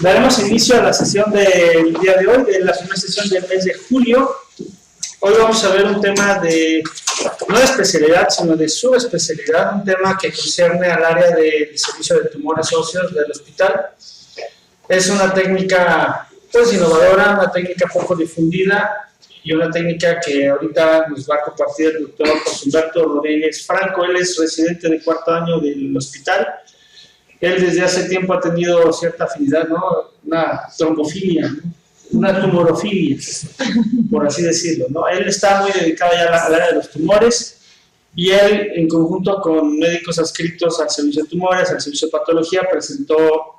Daremos inicio a la sesión del día de hoy, de la primera sesión del mes de julio. Hoy vamos a ver un tema no de especialidad, sino de subespecialidad, un tema que concierne al área del servicio de tumores óseos del hospital. Es una técnica pues innovadora, una técnica poco difundida y una técnica que ahorita nos va a compartir el doctor José Humberto Rodríguez Franco. Él es residente de cuarto año del hospital. Él desde hace tiempo ha tenido cierta afinidad, ¿no? Una trombofilia, ¿no? Una tumorofilia, por así decirlo, ¿no? Él está muy dedicado ya al área de los tumores y él, en conjunto con médicos adscritos al servicio de tumores, al servicio de patología,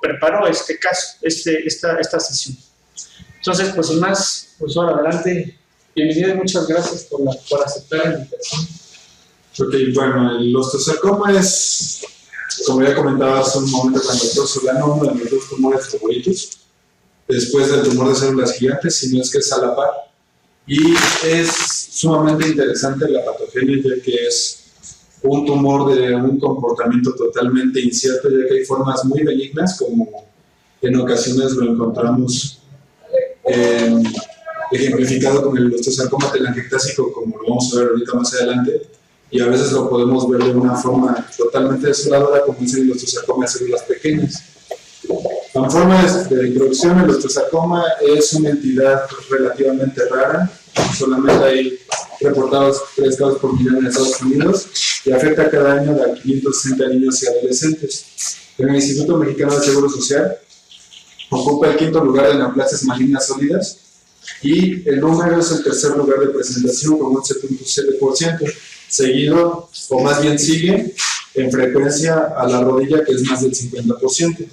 preparó este caso, esta sesión. Entonces, pues sin más, pues ahora adelante. Bienvenido y muchas gracias por aceptar la invitación. Ok, bueno, el osteosarcoma es, como ya comentaba hace un momento con el doctor Solano, uno de mis dos tumores favoritos, después del tumor de células gigantes, si no es que es a la par. Y es sumamente interesante la patogenia, ya que es un tumor de un comportamiento totalmente incierto, ya que hay formas muy benignas, como en ocasiones lo encontramos ejemplificado con el osteosarcoma telangiectásico, como lo vamos a ver ahorita más adelante, y a veces lo podemos ver de una forma totalmente desoladora, como es el osteosarcoma de células pequeñas. En forma de introducción, el osteosarcoma es una entidad relativamente rara, solamente hay reportados 3 casos por millón en Estados Unidos y afecta cada año a 560 niños y adolescentes. En el Instituto Mexicano de Seguro Social ocupa el 5º lugar en neoplasias malignas sólidas y el número es el 3er lugar de presentación con un 7.7%, seguido, o más bien sigue, en frecuencia a la rodilla, que es más del 50%.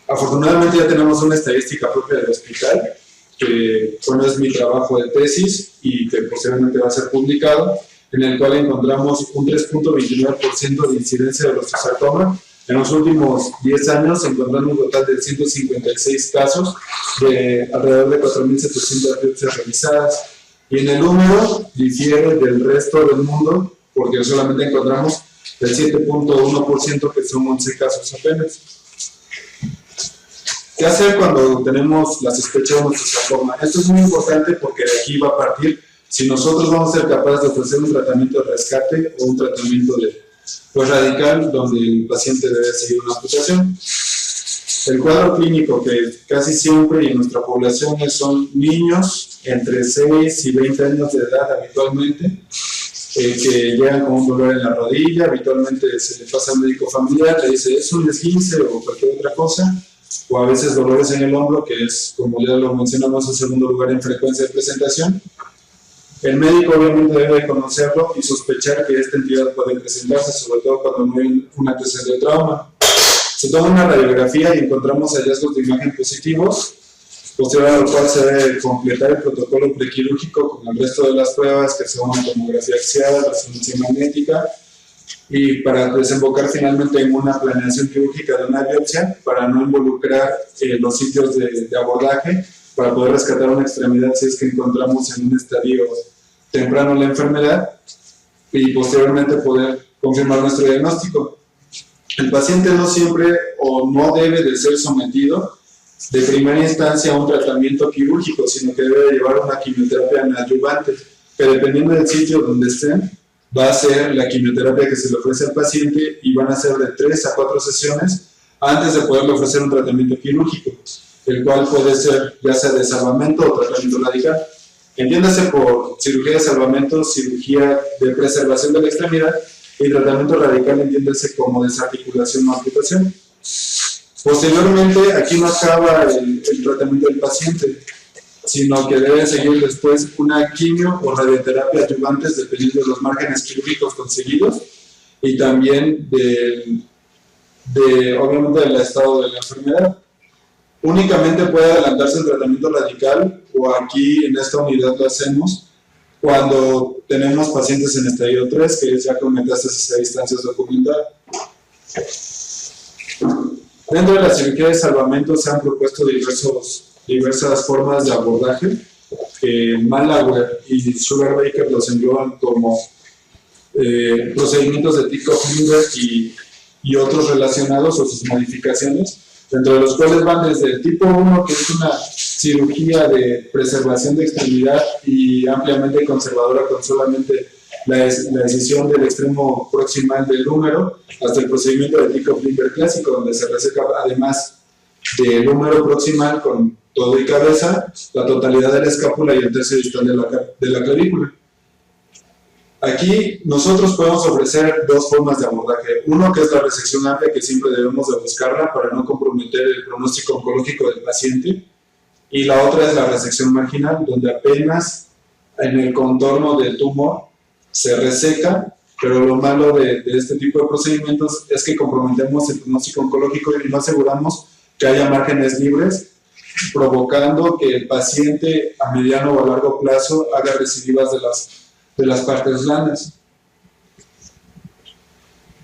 Afortunadamente ya tenemos una estadística propia del hospital, que bueno, es mi trabajo de tesis y que posteriormente va a ser publicado, en el cual encontramos un 3.29% de incidencia del osteosarcoma. En los últimos 10 años encontramos un total de 156 casos de alrededor de 4.700 biopsias realizadas. Y en el número difiere del resto del mundo, porque solamente encontramos el 7.1%, que son 11 casos apenas. ¿Qué hacer cuando tenemos la sospecha de un osteosarcoma? Esto es muy importante porque de aquí va a partir si nosotros vamos a ser capaces de ofrecer un tratamiento de rescate o un tratamiento radical, donde el paciente debe seguir una amputación. El cuadro clínico, que casi siempre en nuestra población son niños entre 6 y 20 años de edad habitualmente, que llegan con un dolor en la rodilla, habitualmente se le pasa al médico familiar, le dice es un esguince o cualquier otra cosa, o a veces dolores en el hombro, que es, como ya lo mencionamos, el segundo lugar en frecuencia de presentación. El médico obviamente debe conocerlo y sospechar que esta entidad puede presentarse, sobre todo cuando no hay un antecedente de trauma. Se toma una radiografía y encontramos hallazgos de imagen positivos, posterior a lo cual se debe completar el protocolo prequirúrgico con el resto de las pruebas, que son una tomografía axial, resonancia magnética, y para desembocar finalmente en una planeación quirúrgica de una biopsia, para no involucrar los sitios de abordaje, para poder rescatar una extremidad si es que encontramos en un estadio temprano la enfermedad, y posteriormente poder confirmar nuestro diagnóstico. El paciente no siempre o no debe de ser sometido de primera instancia a un tratamiento quirúrgico, sino que debe llevar una quimioterapia adyuvante, que dependiendo del sitio donde estén, va a ser la quimioterapia que se le ofrece al paciente y van a ser de 3 a 4 sesiones antes de poderle ofrecer un tratamiento quirúrgico, el cual puede ser ya sea de salvamento o tratamiento radical. Entiéndase por cirugía de salvamento, cirugía de preservación de la extremidad, y tratamiento radical entiéndase como desarticulación o amputación. Posteriormente, aquí no acaba el tratamiento del paciente, sino que debe seguir después una quimio o radioterapia adyuvantes dependiendo de los márgenes quirúrgicos conseguidos y también obviamente del estado de la enfermedad. Únicamente puede adelantarse el tratamiento radical, o aquí en esta unidad lo hacemos cuando tenemos pacientes en estadio 3, que ya con metástasis a distancias documentadas. Dentro de la cirugía de salvamento se han propuesto diversas formas de abordaje. Malawer y Sugar-Baker los engloban como procedimientos de Tikoff-Lindbergh y otros relacionados o sus modificaciones, dentro de los cuales van desde el tipo 1, que es una cirugía de preservación de extremidad y ampliamente conservadora con solamente la decisión del extremo proximal del húmero, hasta el procedimiento de Tiko-Flimberg clásico, donde se reseca además del húmero proximal con todo y cabeza, la totalidad de la escápula y el tercio distal de la clavícula. Aquí nosotros podemos ofrecer dos formas de abordaje. Uno, que es la resección amplia, que siempre debemos de buscarla para no comprometer el pronóstico oncológico del paciente. Y la otra es la resección marginal, donde apenas en el contorno del tumor se reseca, pero lo malo de este tipo de procedimientos es que comprometemos el pronóstico oncológico y no aseguramos que haya márgenes libres, provocando que el paciente a mediano o a largo plazo haga recidivas de las partes blandas.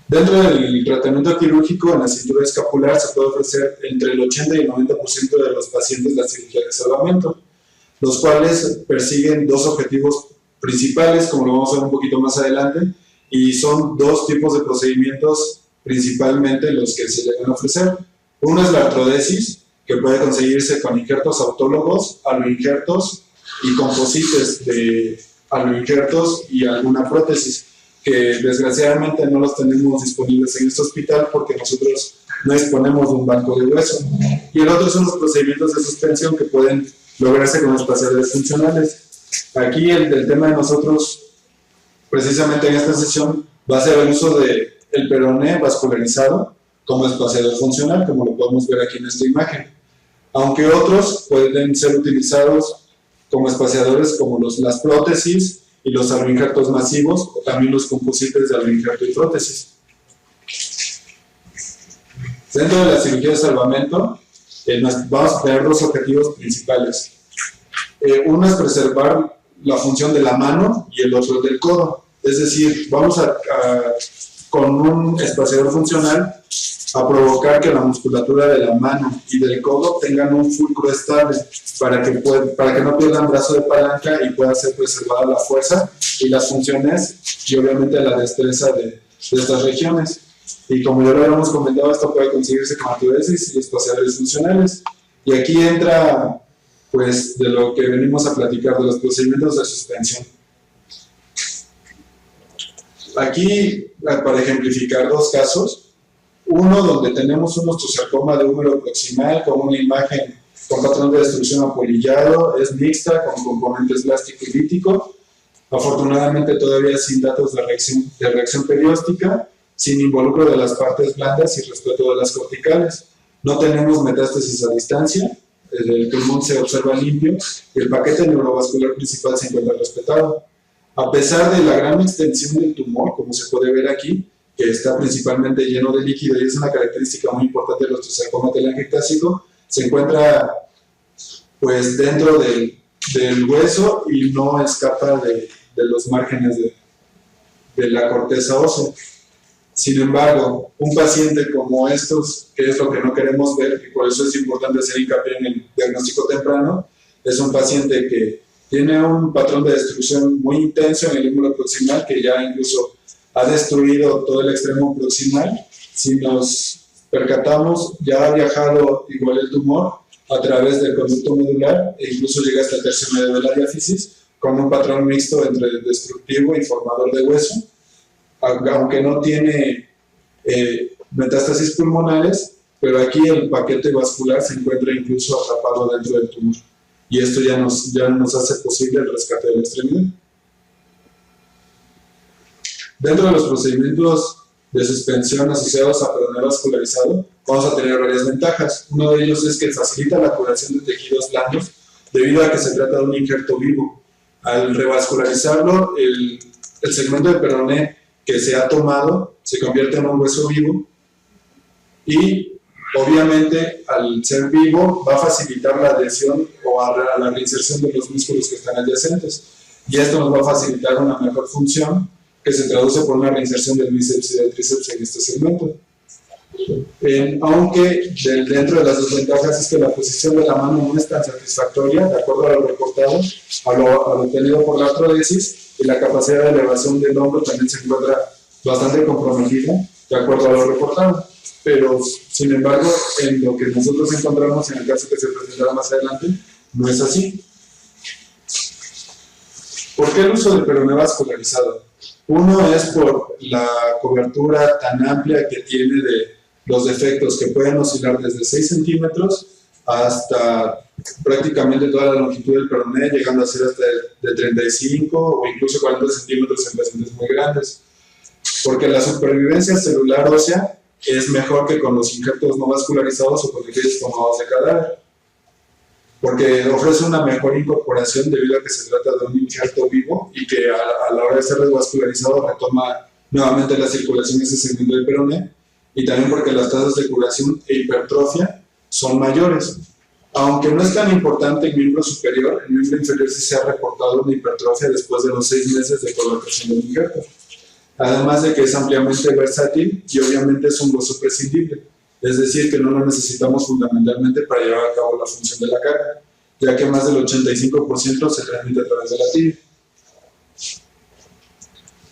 Dentro del tratamiento quirúrgico en la cintura escapular se puede ofrecer entre el 80 y el 90% de los pacientes la cirugía de salvamento, los cuales persiguen dos objetivos principales, como lo vamos a ver un poquito más adelante, y son dos tipos de procedimientos principalmente los que se llegan a ofrecer. Uno es la artrodesis, que puede conseguirse con injertos autólogos, aloinjertos y composites de aloinjertos y alguna prótesis, que desgraciadamente no los tenemos disponibles en este hospital porque nosotros no disponemos de un banco de hueso. Y el otro son los procedimientos de suspensión que pueden lograrse con espaciadores funcionales. Aquí el tema de nosotros, precisamente en esta sesión, va a ser el uso del peroné vascularizado como espaciador funcional, como lo podemos ver aquí en esta imagen. Aunque otros pueden ser utilizados como espaciadores como las prótesis y los aloinjertos masivos, o también los composites de aloinjerto y prótesis. Dentro de la cirugía de salvamento, vamos a tener dos objetivos principales. Uno es preservar la función de la mano y el otro del codo. Es decir, vamos con un espaciador funcional a provocar que la musculatura de la mano y del codo tengan un fulcro estable para que no pierdan brazo de palanca y pueda ser preservada la fuerza y las funciones y obviamente la destreza de estas regiones. Y como ya lo habíamos comentado, esto puede conseguirse con artrodesis y espaciadores funcionales. Y aquí entra pues de lo que venimos a platicar, de los procedimientos de suspensión. Aquí, para ejemplificar dos casos, uno donde tenemos un osteosarcoma de húmero proximal con una imagen con patrón de destrucción apolillado, es mixta con componentes plástico y lítico, afortunadamente todavía sin datos de reacción perióstica, sin involucro de las partes blandas y respeto de las corticales. No tenemos metástasis a distancia, el pulmón se observa limpio y el paquete neurovascular principal se encuentra respetado. A pesar de la gran extensión del tumor, como se puede ver aquí, que está principalmente lleno de líquido y es una característica muy importante del osteosarcoma telangiectásico, se encuentra pues dentro del hueso y no escapa de los márgenes de la corteza ósea. Sin embargo, un paciente como estos, que es lo que no queremos ver, y por eso es importante hacer hincapié en el diagnóstico temprano, es un paciente que tiene un patrón de destrucción muy intenso en el húmero proximal, que ya incluso ha destruido todo el extremo proximal. Si nos percatamos, ya ha viajado igual el tumor a través del conducto medular e incluso llega hasta el tercio medio de la diáfisis, con un patrón mixto entre destructivo y formador de hueso, aunque no tiene metástasis pulmonares, pero aquí el paquete vascular se encuentra incluso atrapado dentro del tumor. Y esto ya nos hace posible el rescate de la extremidad. Dentro de los procedimientos de suspensión asociados a peroné vascularizado, vamos a tener varias ventajas. Uno de ellos es que facilita la curación de tejidos blandos debido a que se trata de un injerto vivo. Al revascularizarlo, el segmento de peroné que se ha tomado se convierte en un hueso vivo y obviamente al ser vivo va a facilitar la adhesión o la reinserción de los músculos que están adyacentes y esto nos va a facilitar una mejor función que se traduce por una reinserción del bíceps y del tríceps en este segmento. Aunque dentro de las desventajas es que la posición de la mano no es tan satisfactoria, de acuerdo a lo reportado, a lo obtenido por la artrodesis, y la capacidad de elevación del hombro también se encuentra bastante comprometida, de acuerdo a lo reportado. pero sin embargo, en lo que nosotros encontramos en el caso que se presentará más adelante, no es así. ¿Por qué el uso del peroné vascularizado? Uno es por la cobertura tan amplia que tiene de los defectos, que pueden oscilar desde 6 centímetros hasta prácticamente toda la longitud del peroné, llegando a ser hasta de 35 o incluso 40 centímetros en pacientes muy grandes. Porque la supervivencia celular ósea es mejor que con los injertos no vascularizados o con tejidos tomados de cadáver, porque ofrece una mejor incorporación debido a que se trata de un injerto vivo y que a la hora de ser desvascularizado retoma nuevamente la circulación en ese segmento del peroné, y también porque las tasas de curación e hipertrofia son mayores. Aunque no es tan importante el miembro superior, el miembro inferior sí se ha reportado una hipertrofia después de los 6 meses de colocación del injerto. Además de que es ampliamente versátil y obviamente es un hueso prescindible, es decir, que no lo necesitamos fundamentalmente para llevar a cabo la función de la carga, ya que más del 85% se transmite a través de la tibia.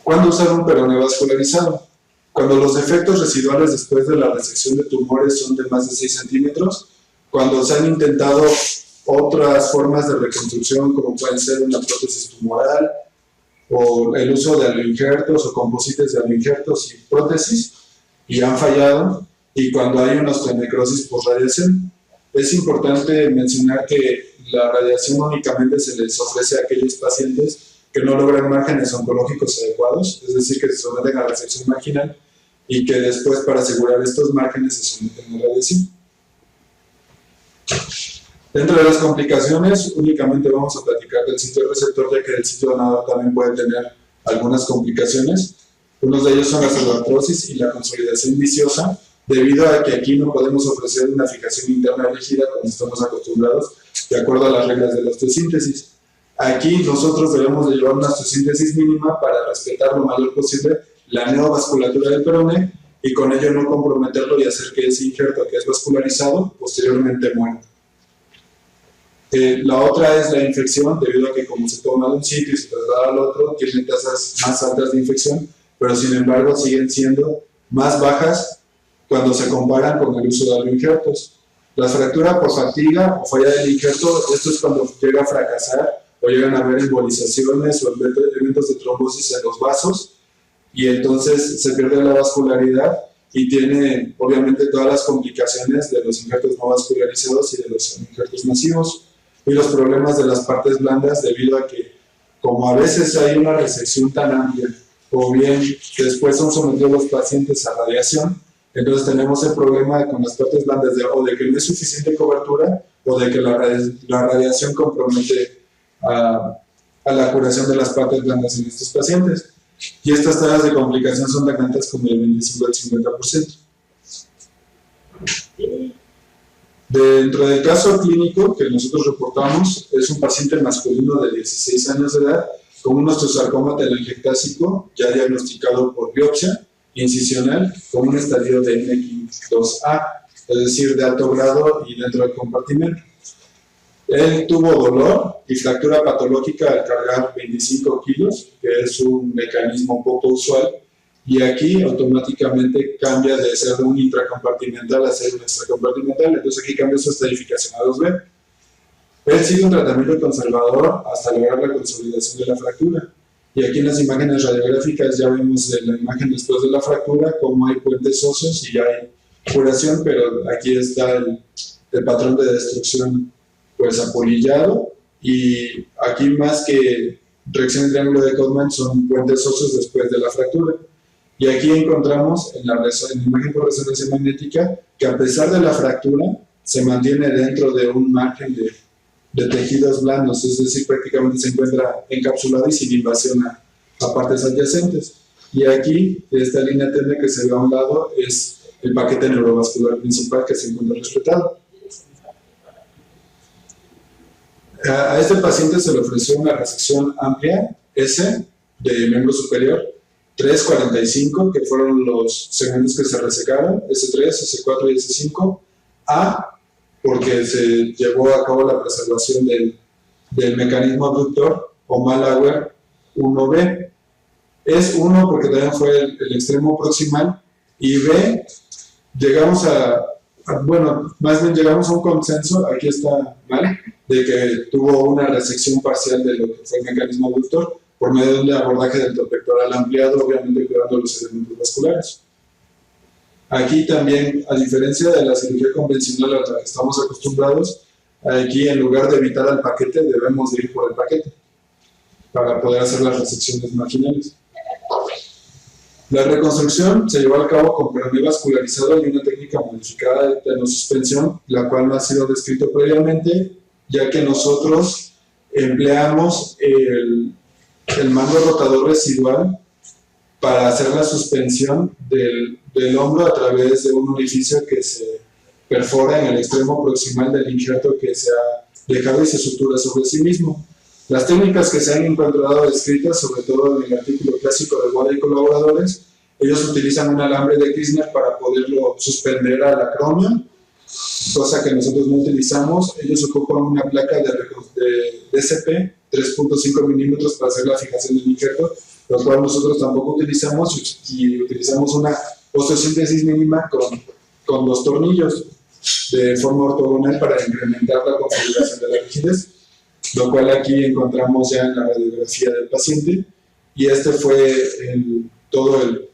¿Cuándo usar un peroné vascularizado? Cuando los defectos residuales después de la resección de tumores son de más de 6 centímetros, cuando se han intentado otras formas de reconstrucción, como pueden ser una prótesis tumoral, o el uso de aloinjertos o composites de aloinjertos y prótesis, y han fallado, y cuando hay una osteonecrosis por radiación. Es importante mencionar que la radiación únicamente se les ofrece a aquellos pacientes que no logran márgenes oncológicos adecuados, es decir, que se someten a resección marginal y que después, para asegurar estos márgenes, se someten a radiación. Dentro de las complicaciones, únicamente vamos a platicar del sitio receptor, ya que el sitio donador también puede tener algunas complicaciones. Unos de ellos son la pseudoartrosis y la consolidación viciosa, debido a que aquí no podemos ofrecer una fijación interna rígida como estamos acostumbrados, de acuerdo a las reglas de la osteosíntesis. Aquí nosotros debemos de llevar una osteosíntesis mínima para respetar lo mayor posible la neovasculatura del peroné y con ello no comprometerlo y hacer que ese injerto que es vascularizado posteriormente muera. La otra es la infección, debido a que como se toma de un sitio y se traslada al otro, tiene tasas más altas de infección, pero sin embargo siguen siendo más bajas cuando se comparan con el uso de aloinjertos. La fractura por fatiga o falla del injerto, esto es cuando llega a fracasar o llegan a haber embolizaciones o eventos de trombosis en los vasos, y entonces se pierde la vascularidad y tiene obviamente todas las complicaciones de los injertos no vascularizados y de los injertos masivos, y los problemas de las partes blandas, debido a que como a veces hay una resección tan amplia o bien que después son sometidos los pacientes a radiación, entonces tenemos el problema con las partes blandas o de que no hay suficiente cobertura o de que la radiación compromete a la curación de las partes blandas en estos pacientes. Y estas tasas de complicación son tan altas como el 25 al 50%. Dentro del caso clínico que nosotros reportamos, es un paciente masculino de 16 años de edad con un osteosarcoma telangiectásico ya diagnosticado por biopsia incisional con un estadio de NX2A, es decir, de alto grado y dentro del compartimento. Él tuvo dolor y fractura patológica al cargar 25 kilos, que es un mecanismo poco usual, y aquí automáticamente cambia de ser un intracompartimental a ser un extracompartimental, entonces aquí cambia su estadificación a 2B. Él sigue un tratamiento conservador hasta lograr la consolidación de la fractura. Y aquí en las imágenes radiográficas ya vemos la imagen después de la fractura, cómo hay puentes óseos y ya hay curación, pero aquí está el patrón de destrucción pues apolillado, y aquí más que reacción en triángulo de Codman son puentes óseos después de la fractura. Y aquí encontramos en la imagen por resonancia magnética que a pesar de la fractura se mantiene dentro de un margen de tejidos blandos, es decir, prácticamente se encuentra encapsulado y sin invasión a partes adyacentes. Y aquí, esta línea tenue que se ve a un lado es el paquete neurovascular principal que se encuentra respetado. A este paciente se le ofreció una resección amplia, S, de miembro superior, 3-45, que fueron los segmentos que se resecaron, S3, S4 y S5, A, porque se llevó a cabo la preservación del mecanismo abductor, o Malauer 1B. Es 1 porque también fue el extremo proximal, y B llegamos bueno, más bien llegamos a un consenso, aquí está mal, de que tuvo una resección parcial de lo que fue el mecanismo abductor por medio de un abordaje del pectoral ampliado, obviamente cuidando los elementos vasculares. Aquí también, a diferencia de la cirugía convencional a la que estamos acostumbrados, aquí en lugar de evitar al paquete, debemos de ir por el paquete para poder hacer las resecciones marginales. La reconstrucción se llevó a cabo con peroné vascularizado y una técnica modificada de tenosuspensión, la cual no ha sido descrito previamente, ya que nosotros empleamos el mando rotador residual para hacer la suspensión del hombro a través de un orificio que se perfora en el extremo proximal del injerto que se ha dejado y se sutura sobre sí mismo. Las técnicas que se han encontrado descritas, sobre todo en el artículo clásico de Boda y colaboradores, ellos utilizan un alambre de Kirchner para poderlo suspender a la acromio, cosa que nosotros no utilizamos. Ellos ocupan una placa de DCP 3.5 milímetros para hacer la fijación del injerto, lo cual nosotros tampoco utilizamos, y utilizamos una osteosíntesis mínima con los tornillos de forma ortogonal para incrementar la configuración de la rigidez, lo cual aquí encontramos ya en la radiografía del paciente, y este fue todo el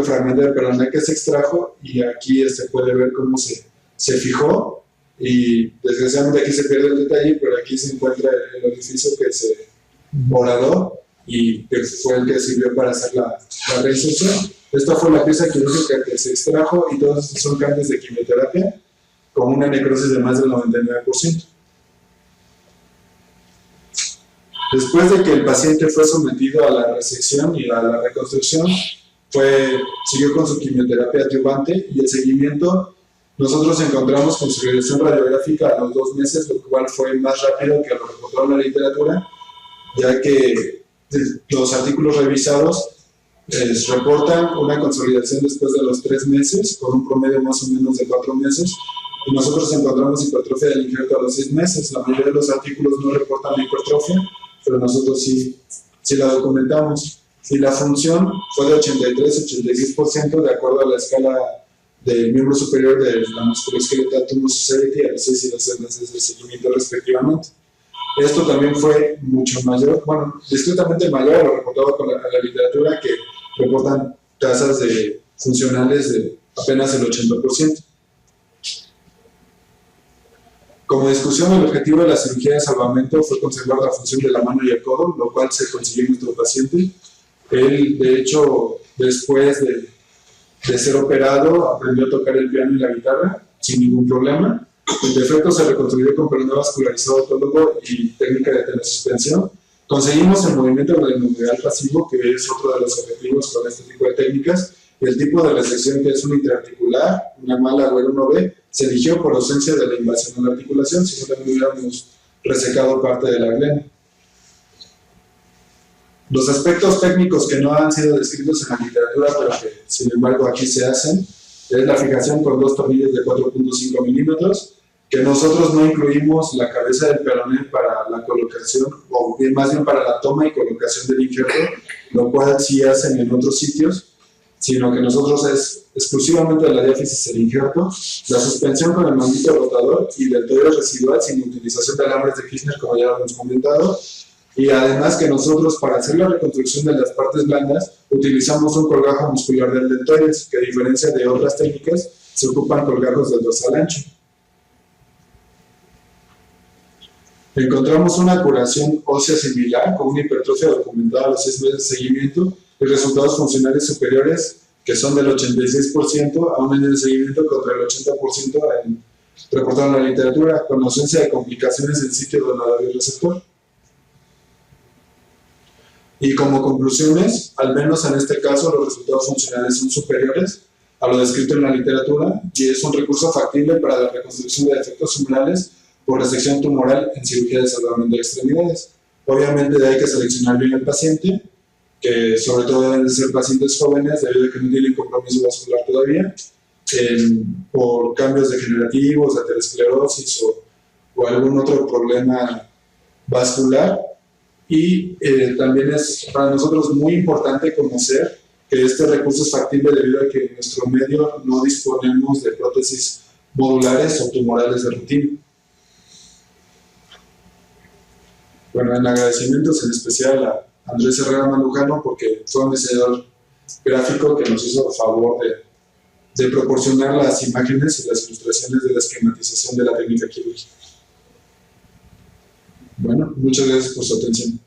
fragmento de peroné que se extrajo, y aquí se puede ver cómo se fijó, y desgraciadamente aquí se pierde el detalle, pero aquí se encuentra el orificio que se horadó y que fue el que sirvió para hacer la reinserción. Esta fue la pieza quirúrgica que se extrajo, y todos estos son cambios de quimioterapia con una necrosis de más del 99%. Después de que el paciente fue sometido a la resección y a la reconstrucción, siguió con su quimioterapia adyuvante, y el seguimiento nosotros encontramos con su regresión radiográfica a los 2 meses, lo cual fue más rápido que lo reportado en la literatura, ya que los artículos revisados reportan una consolidación después de los 3 meses, con un promedio más o menos de 4 meses, y nosotros encontramos hipertrofia del injerto a los 6 meses. La mayoría de los artículos no reportan la hipertrofia, pero nosotros sí la documentamos. Y la función fue de 83-86% de acuerdo a la escala del miembro superior de la Musculoskeletal Tumor Society a los 6 y los 6 meses de seguimiento respectivamente. Esto también fue mucho mayor, bueno, discretamente mayor a lo reportado con la literatura, que reportan tasas funcionales de apenas el 80%. Como discusión, el objetivo de la cirugía de salvamento fue conservar la función de la mano y el codo, lo cual se consiguió en nuestro paciente. Él, de hecho, después de ser operado, aprendió a tocar el piano y la guitarra sin ningún problema. El defecto se reconstruyó con peroné vascularizado autólogo y técnica de telesuspensión. Conseguimos el movimiento glenoidal pasivo, que es otro de los objetivos con este tipo de técnicas. El tipo de resección, que es una intraarticular, una mala o el 1B, se eligió por ausencia de la invasión en la articulación, si no también hubiéramos resecado parte de la glena. Los aspectos técnicos que no han sido descritos en la literatura, pero que sin embargo aquí se hacen, es la fijación con 2 tornillos de 4.5 milímetros, que nosotros no incluimos la cabeza del peroné para la colocación, o bien más bien para la toma y colocación del injerto, lo cual sí hacen en otros sitios, sino que nosotros es exclusivamente de la diáfisis el injerto, la suspensión con el mandito rotador y del tobillo residual sin utilización de alambres de Kirchner, como ya lo hemos comentado. Y además que nosotros, para hacer la reconstrucción de las partes blandas, utilizamos un colgajo muscular del deltoides, que a diferencia de otras técnicas, se ocupan colgajos del dorsal ancho. Encontramos una curación ósea similar, con una hipertrofia documentada a los 6 meses de seguimiento, y resultados funcionales superiores, que son del 86% a un año de seguimiento contra el 80% reportado en la literatura, con ausencia de complicaciones en sitio donador y receptor. Y como conclusiones, al menos en este caso, los resultados funcionales son superiores a lo descrito en la literatura, y es un recurso factible para la reconstrucción de defectos umbrales por resección tumoral en cirugía de salvamento de extremidades. Obviamente hay que seleccionar bien al paciente, que sobre todo deben de ser pacientes jóvenes, debido a que no tienen compromiso vascular todavía, por cambios degenerativos, aterosclerosis o algún otro problema vascular. Y también es para nosotros muy importante conocer que este recurso es factible debido a que en nuestro medio no disponemos de prótesis modulares o tumorales de rutina. Bueno, en agradecimientos en especial a Andrés Herrera Mandujano, porque fue un diseñador gráfico que nos hizo el favor de proporcionar las imágenes y las ilustraciones de la esquematización de la técnica quirúrgica. Bueno, muchas gracias por su atención.